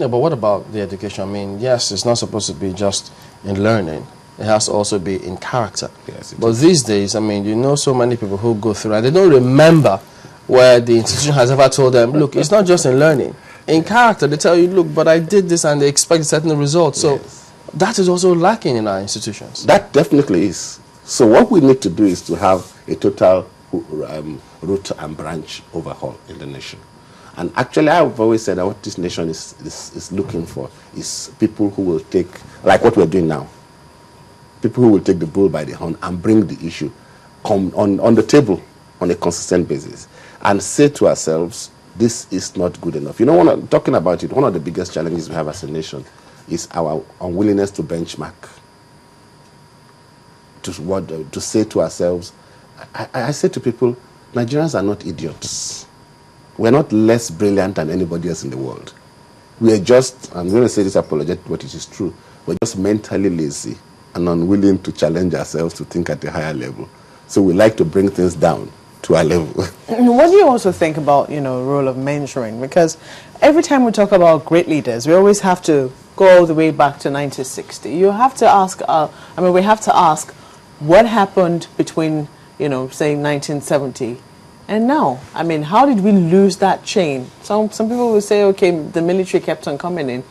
Yeah, but what about the education? I mean, yes, it's not supposed to be just in learning. It has to also be in character. Yes, but these days, I mean, you know so many people who go through and they don't remember where the institution has ever told them, look, it's not just in learning. In character, they tell you, look, but I did this, and they expect certain results. So that is also lacking in our institutions. That definitely is. So what we need to do is to have a total root and branch overhaul in the nation. And actually, I've always said that what this nation is looking for is people who will take, like what we're doing now, people who will take the bull by the horn and bring the issue on the table on a consistent basis and say to ourselves, this is not good enough. You know, talking about it, one of the biggest challenges we have as a nation is our unwillingness to benchmark, to say to ourselves, I say to people, Nigerians are not idiots. We're not less brilliant than anybody else in the world. We are just, I'm going to say this apologetic, but it is true, we're just mentally lazy and unwilling to challenge ourselves to think at a higher level. So we like to bring things down to our level. What do you also think about, role of mentoring? Because every time we talk about great leaders, we always have to go all the way back to 1960. You have to ask, we have to ask what happened between, say 1970 and now. I mean, how did we lose that chain? Some people will say, okay, the military kept on coming in,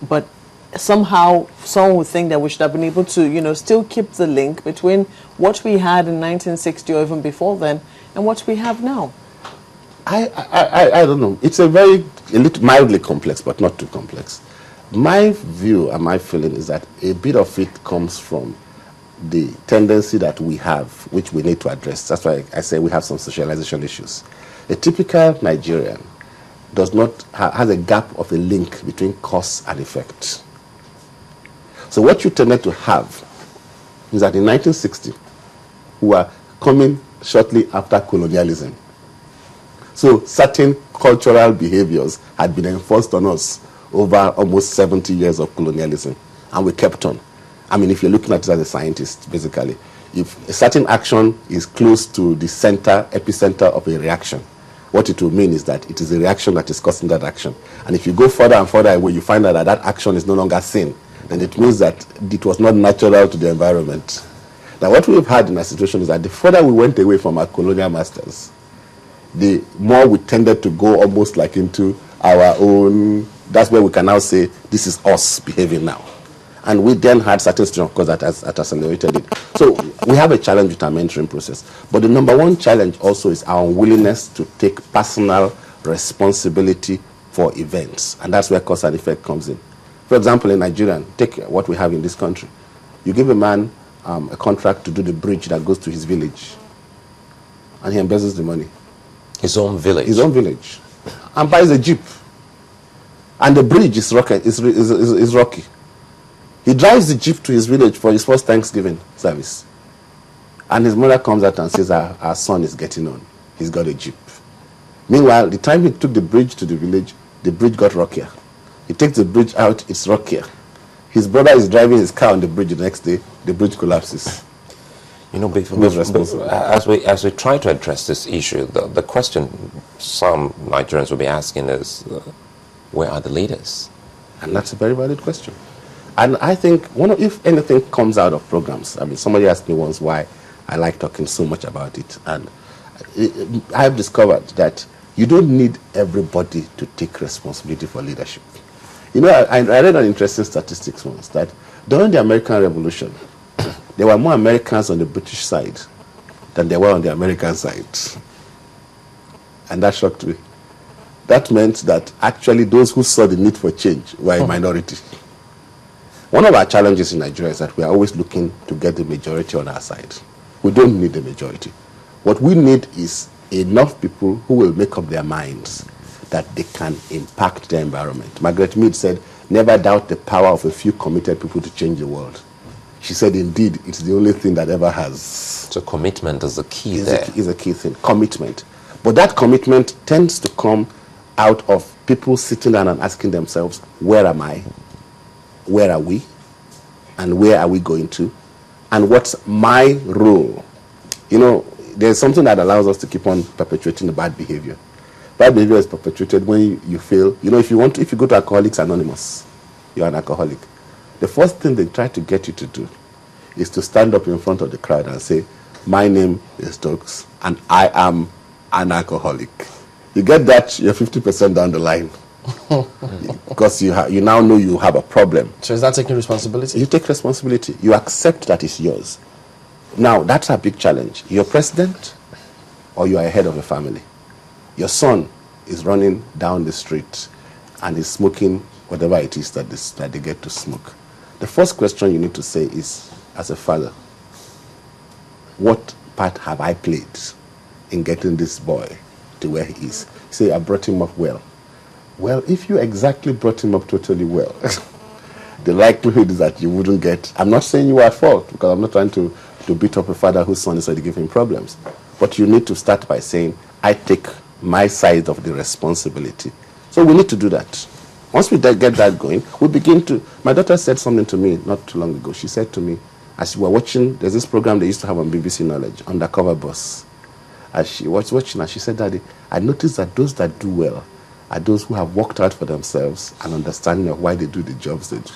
but somehow someone would think that we should have been able to, still keep the link between what we had in 1960 or even before then and what we have now. I don't know. It's a little mildly complex, but not too complex. My view and my feeling is that a bit of it comes from the tendency that we have, which we need to address. That's why I say we have some socialization issues. A typical Nigerian has a gap of a link between cause and effect. So what you tended to have is that in 1960, we were coming shortly after colonialism. So certain cultural behaviors had been enforced on us over almost 70 years of colonialism, and we kept on. I mean, if you're looking at it as a scientist, basically, if a certain action is close to the epicenter of a reaction, what it will mean is that it is a reaction that is causing that action. And if you go further and further away, you find out that that action is no longer seen, then it means that it was not natural to the environment. Now, what we've had in our situation is that the further we went away from our colonial masters, the more we tended to go almost like into our own. That's where we can now say, this is us behaving now. And we then had certain situations, of course, that accelerated it. So we have a challenge with our mentoring process. But the number one challenge also is our unwillingness to take personal responsibility for events. And that's where cause and effect comes in. For example, in Nigeria, take what we have in this country. You give a man a contract to do the bridge that goes to his village, and he embezzles the money. His own village? His own village. And buys a jeep. And the bridge is rocky. He drives the jeep to his village for his first Thanksgiving service. And his mother comes out and says, our son is getting on. He's got a jeep. Meanwhile, the time he took the bridge to the village, the bridge got rockier. He takes the bridge out, it's rockier. His brother is driving his car on the bridge the next day, the bridge collapses. As we try to address this issue, the question some Nigerians will be asking is, where are the leaders? And that's a very valid question. And I think, if anything comes out of programs, I mean, somebody asked me once why I like talking so much about it. And I've discovered that you don't need everybody to take responsibility for leadership. I read an interesting statistics once that during the American Revolution, there were more Americans on the British side than there were on the American side. And that shocked me. That meant that actually those who saw the need for change were a minority. One of our challenges in Nigeria is that we are always looking to get the majority on our side. We don't need the majority. What we need is enough people who will make up their minds that they can impact the environment. Margaret Mead said, never doubt the power of a few committed people to change the world. She said, indeed, it's the only thing that ever has. So commitment is the key there. Is a key thing, commitment. But that commitment tends to come out of people sitting down and asking themselves, where am I? Where are we? And where are we going to? And what's my role? There's something that allows us to keep on perpetuating the bad behavior. Bad behavior is perpetuated when you fail. You know, if you go to Alcoholics Anonymous, you're an alcoholic. The first thing they try to get you to do is to stand up in front of the crowd and say, my name is Stokes, and I am an alcoholic. You get that, you're 50% down the line. Because you now know you have a problem. So is that taking responsibility? You take responsibility. You accept that it's yours. Now, that's a big challenge. You're president or you are a head of a family. Your son is running down the street and is smoking whatever it is that they get to smoke. The first question you need to say is, as a father, what part have I played in getting this boy to where he is? Say, I brought him up well. Well, if you exactly brought him up totally well, the likelihood is that you wouldn't get... I'm not saying you were at fault, because I'm not trying to beat up a father whose son is already giving him problems. But you need to start by saying, I take my side of the responsibility. So we need to do that. Once we get that going, we begin to... My daughter said something to me not too long ago. She said to me, as we were watching, there's this program they used to have on BBC Knowledge, Undercover Boss. As she was watching, and she said, Daddy, I noticed that those that do well are those who have worked out for themselves and understanding of why they do the jobs they do.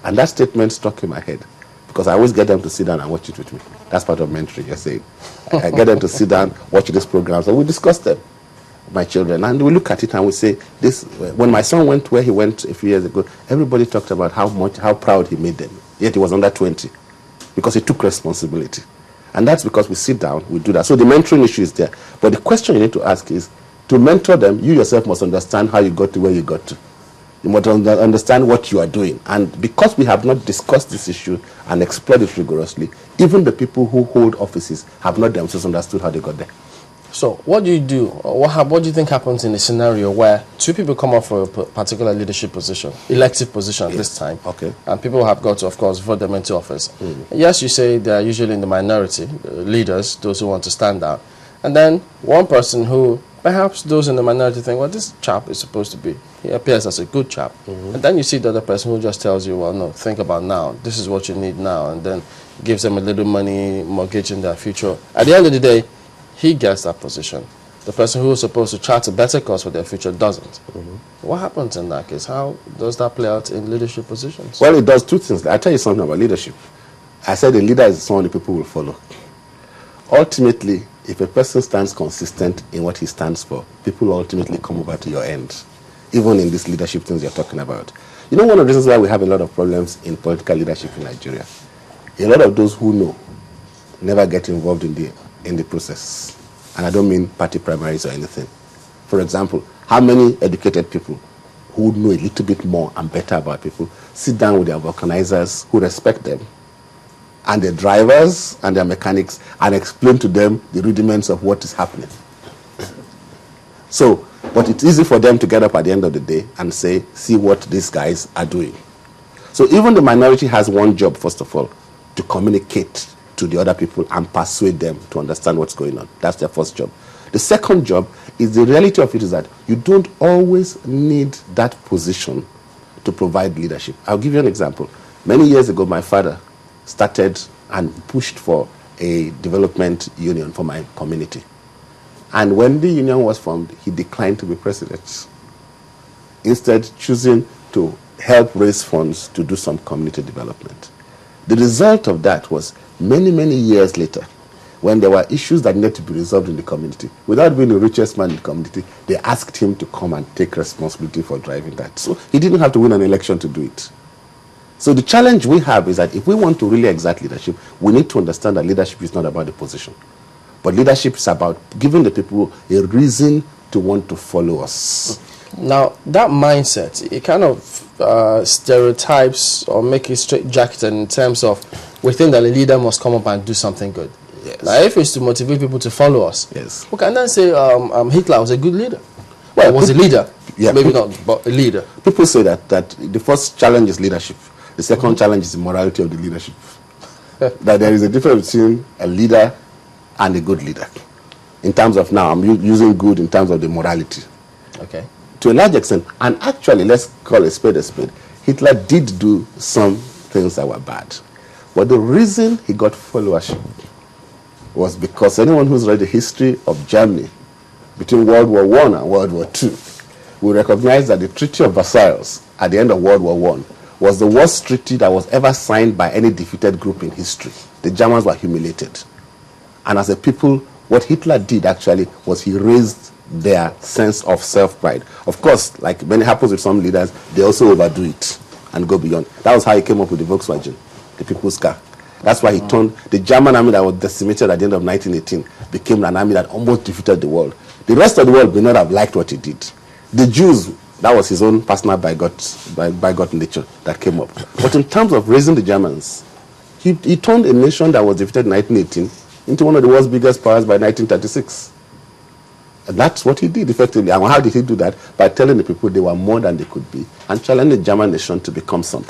And that statement stuck in my head, because I always get them to sit down and watch it with me. That's part of mentoring, you're saying. I get them to sit down, watch these programs, and we discuss them, my children, and we look at it and we say, this. When my son went where he went a few years ago, everybody talked about how proud he made them, yet he was under 20, because he took responsibility. And that's because we sit down, we do that. So the mentoring issue is there. But the question you need to ask is, to mentor them, you yourself must understand how you got to where you got to. You must understand what you are doing. And because we have not discussed this issue and explored it rigorously, even the people who hold offices have not themselves understood how they got there. So what do you do? What do you think happens in a scenario where two people come up for a particular leadership position, elective position this time, okay, and people have got to, of course, vote them into office? Yes, you say they are usually in the minority, leaders, those who want to stand out. And then one person who, perhaps those in the minority think, well, this chap is supposed to be, he appears as a good chap. And then you see the other person who just tells you, well, no, think about now. This is what you need now. And then gives them a little money, mortgage in their future. At the end of the day, he gets that position. The person who is supposed to chart a better course for their future doesn't. What happens in that case? How does that play out in leadership positions? Well, it does two things. I'll tell you something about leadership. I said a leader is someone the people will follow. Ultimately, if a person stands consistent in what he stands for, people will ultimately come over to your end, even in these leadership things you're talking about. You know, one of the reasons why we have a lot of problems in political leadership in Nigeria, a lot of those who know never get involved in the process. And I don't mean party primaries or anything. For example, how many educated people who know a little bit more and better about people sit down with their vulcanizers who respect them, and their drivers and their mechanics, and explain to them the rudiments of what is happening. So, but it's easy for them to get up at the end of the day and say, see what these guys are doing. So even the minority has one job, first of all, to communicate to the other people and persuade them to understand what's going on. That's their first job. The second job is, the reality of it is that you don't always need that position to provide leadership. I'll give you an example. Many years ago, my father started and pushed for a development union for my community. And when the union was formed, he declined to be president, instead choosing to help raise funds to do some community development. The result of that was many, many years later, when there were issues that needed to be resolved in the community, without being the richest man in the community, they asked him to come and take responsibility for driving that. So he didn't have to win an election to do it. So the challenge we have is that if we want to really exert leadership, we need to understand that leadership is not about the position. But leadership is about giving the people a reason to want to follow us. Now, that mindset, it kind of stereotypes or make it straight-jacketed in terms of we think that a leader must come up and do something good. Yes. Now, if it's to motivate people to follow us, yes, we can then say Hitler was a good leader. Well, was a leader. Yeah, maybe not, but a leader. People say that the first challenge is leadership. The second challenge is the morality of the leadership. That there is a difference between a leader and a good leader. In terms of now, I'm using good in terms of the morality. Okay. To a large extent, and actually, let's call a spade, Hitler did do some things that were bad. But the reason he got followership was because anyone who's read the history of Germany between World War I and World War II, we recognize that the Treaty of Versailles at the end of World War I was the worst treaty that was ever signed by any defeated group in history. The Germans were humiliated. And as a people, what Hitler did actually was he raised their sense of self-pride. Of course, like when it happens with some leaders, they also overdo it and go beyond. That was how he came up with the Volkswagen, the people's car. That's why he turned the German army that was decimated at the end of 1918 became an army that almost defeated the world. The rest of the world may not have liked what he did. The Jews, that was his own personal bigot nature that came up. But in terms of raising the Germans, he turned a nation that was defeated in 1918 into one of the world's biggest powers by 1936. And that's what he did effectively. And how did he do that? By telling the people they were more than they could be and challenging the German nation to become something.